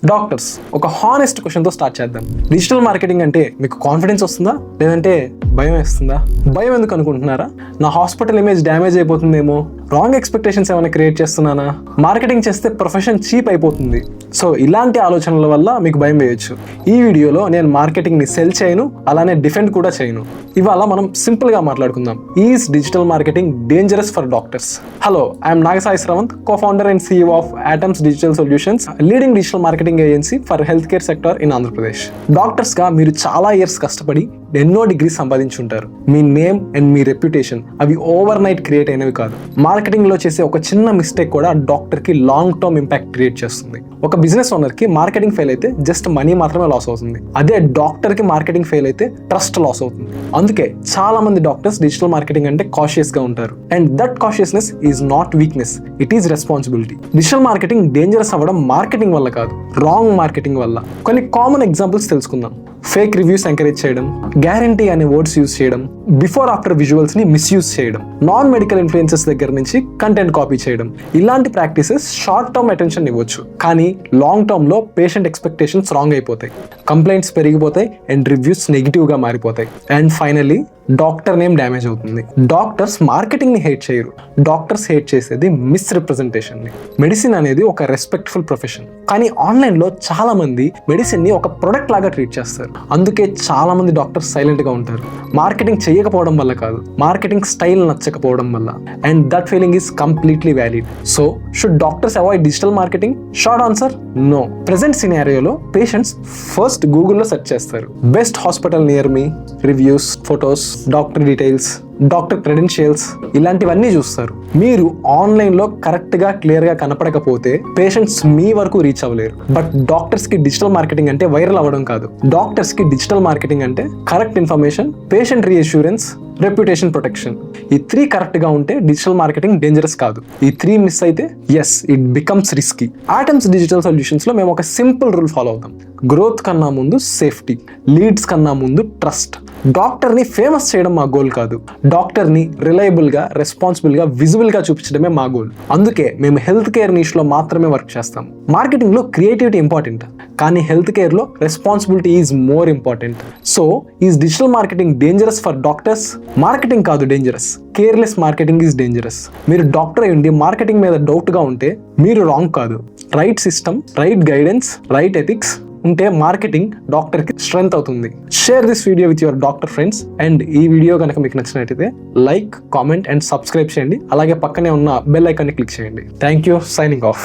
Doctors ఒక honest క్వశ్చన్తో start చేద్దాం. Digital marketing అంటే మీకు కాన్ఫిడెన్స్ వస్తుందా, లేదంటే భయం వేస్తుందా? భయం ఎందుకు అనుకుంటున్నారా? నా హాస్పిటల్ ఇమేజ్ డ్యామేజ్ అయిపోతుందేమో, రాంగ్ ఎక్స్పెక్టేషన్స్ ఏమైనా క్రియేట్ చేస్తున్నానా, మార్కెటింగ్ చేస్తే ప్రొఫెషన్ చీప్ అయిపోతుంది. సో ఇలాంటి ఆలోచనల వల్ల మీకు భయం వేయొచ్చు. ఈ వీడియోలో నేను మార్కెటింగ్ని సెల్ చేయను, అలానే డిఫెండ్ కూడా చేయను. ఇవాళ మనం సింపుల్గా మాట్లాడుకుందాం. Is digital marketing dangerous for doctors? Hello, I'm Nagasai Sravanth, co-founder and CEO of Atoms Digital Solutions, leading digital marketing agency for healthcare sector in Andhra Pradesh. Doctors గా మీరు చాలా ఇయర్స్ కష్టపడి ఎన్నో డిగ్రీస్ సంపాదించుంటారు. మీ నేమ్ అండ్ మీ రెప్యుటేషన్ అవి overnight create అయినవి కాదు. మార్కెటింగ్ లో చేసే ఒక చిన్న మిస్టేక్ కూడా డాక్టర్ కి లాంగ్ టర్మ్ ఇంపాక్ట్ క్రియేట్ చేస్తుంది. ఒక బిజినెస్ ఓనర్ కి మార్కెటింగ్ ఫెయిల్ అయితే జస్ట్ మనీ మాత్రమే లాస్ అవుతుంది. అదే డాక్టర్ కి మార్కెటింగ్ ఫెయిల్ అయితే ట్రస్ట్ లాస్ అవుతుంది. అందుకే చాలా మంది డాక్టర్స్ డిజిటల్ మార్కెటింగ్ అంటే కాషియస్ గా ఉంటారు. And that కాషియస్నెస్ is not weakness, it is responsibility. Digital marketing dangerous అవ్వడం మార్కెటింగ్ వల్ల కాదు, రాంగ్ మార్కెటింగ్ వల్ల. కొన్ని కామన్ ఎగ్జాంపుల్స్ తెలుసుకుందాం. ఫేక్ రివ్యూస్ ఎంకరేజ్ చేయడం, గ్యారంటీ అనే వర్డ్స్ యూజ్ చేయడం, బిఫోర్ ఆఫ్టర్ విజువల్స్ ని మిస్యూజ్ చేయడం, నాన్ మెడికల్ ఇన్ఫ్లుయెన్సెస్ దగ్గర నుంచి కంటెంట్ కాపీ చేయడం. ఇలాంటి ప్రాక్టీసెస్ షార్ట్ టర్మ్ అటెన్షన్ ఇవ్వచ్చు, కానీ లాంగ్ టర్మ్ లో పేషెంట్ ఎక్స్పెక్టేషన్స్ రాంగ్ అయిపోతాయి, కంప్లైంట్స్ పెరిగిపోతాయి అండ్ రివ్యూస్ నెగిటివ్ గా మారిపోతాయి. And finally doctor name damage అవుతుంది. డాక్టర్స్ మార్కెటింగ్ ని హేట్ చేయరు, డాక్టర్స్ హేట్ చేసేది మిస్రిప్రజెంటేషన్ ని. మెడిసిన్ అనేది ఒక రెస్పెక్ట్ఫుల్ ప్రొఫెషన్, కానీ ఆన్లైన్ లో చాలా మంది మెడిసిన్ ని ఒక ప్రొడక్ట్ లాగా ట్రీట్ చేస్తారు. అందుకే చాలా మంది డాక్టర్స్ సైలెంట్ గా ఉంటారు. మార్కెటింగ్ చేయకపోవడం వల్ల కాదు, మార్కెటింగ్ స్టైల్ నచ్చకపోవడం వల్ల. And that feeling is completely valid. So should doctors avoid digital marketing? Short answer, no. Present సినారియోలో పేషెంట్స్ ఫస్ట్ గూగుల్లో సెర్చ్ చేస్తారు. Best hospital near me, reviews, photos, doctor details, doctor credentials, ఇలాంటివన్నీ చూస్తారు. మీరు ఆన్లైన్లో కరెక్ట్గా క్లియర్గా కనపడకపోతే పేషెంట్స్ మీ వరకు రీచ్ అవ్వలేరు. బట్ డాక్టర్స్కి డిజిటల్ మార్కెటింగ్ అంటే వైరల్ అవ్వడం కాదు. డాక్టర్స్కి డిజిటల్ మార్కెటింగ్ అంటే correct information, patient reassurance, reputation protection. ఈ 3 కరెక్ట్గా ఉంటే డిజిటల్ మార్కెటింగ్ డేంజరస్ కాదు. ఈ 3 మిస్ అయితే yes, it becomes risky. Atoms digital సొల్యూషన్స్లో మేము ఒక సింపుల్ రూల్ ఫాలో అవుతాం. గ్రోత్ కన్నా ముందు సేఫ్టీ, లీడ్స్ కన్నా ముందు ట్రస్ట్. డాక్టర్ని ఫేమస్ చేయడం మా గోల్ కాదు, డాక్టర్ని రిలయబుల్గా, రెస్పాన్సిబుల్గా, విజిబుల్గా చూపించడమే మా గోల్. అందుకే మేము హెల్త్ కేర్ నీష్లో మాత్రమే వర్క్ చేస్తాం. మార్కెటింగ్లో క్రియేటివిటీ ఇంపార్టెంట్, కానీ హెల్త్ కేర్లో responsibility is more important. So is digital marketing dangerous for doctors? Marketing కాదు dangerous, careless marketing is dangerous. మీరు డాక్టర్ అయి ఉండి మార్కెటింగ్ మీద డౌట్గా ఉంటే మీరు రాంగ్ కాదు. Right system, right guidance, right ethics ఉంటే మార్కెటింగ్ డాక్టర్ కి స్ట్రెంగ్త్ అవుతుంది. Share this video with your doctor friends. And ఈ వీడియో కనుక మీకు నచ్చినట్టయితే లైక్, కామెంట్ అండ్ సబ్స్క్రైబ్ చేయండి. అలాగే పక్కనే ఉన్న బెల్ ఐకాన్ని క్లిక్ చేయండి. Thank you. Signing off.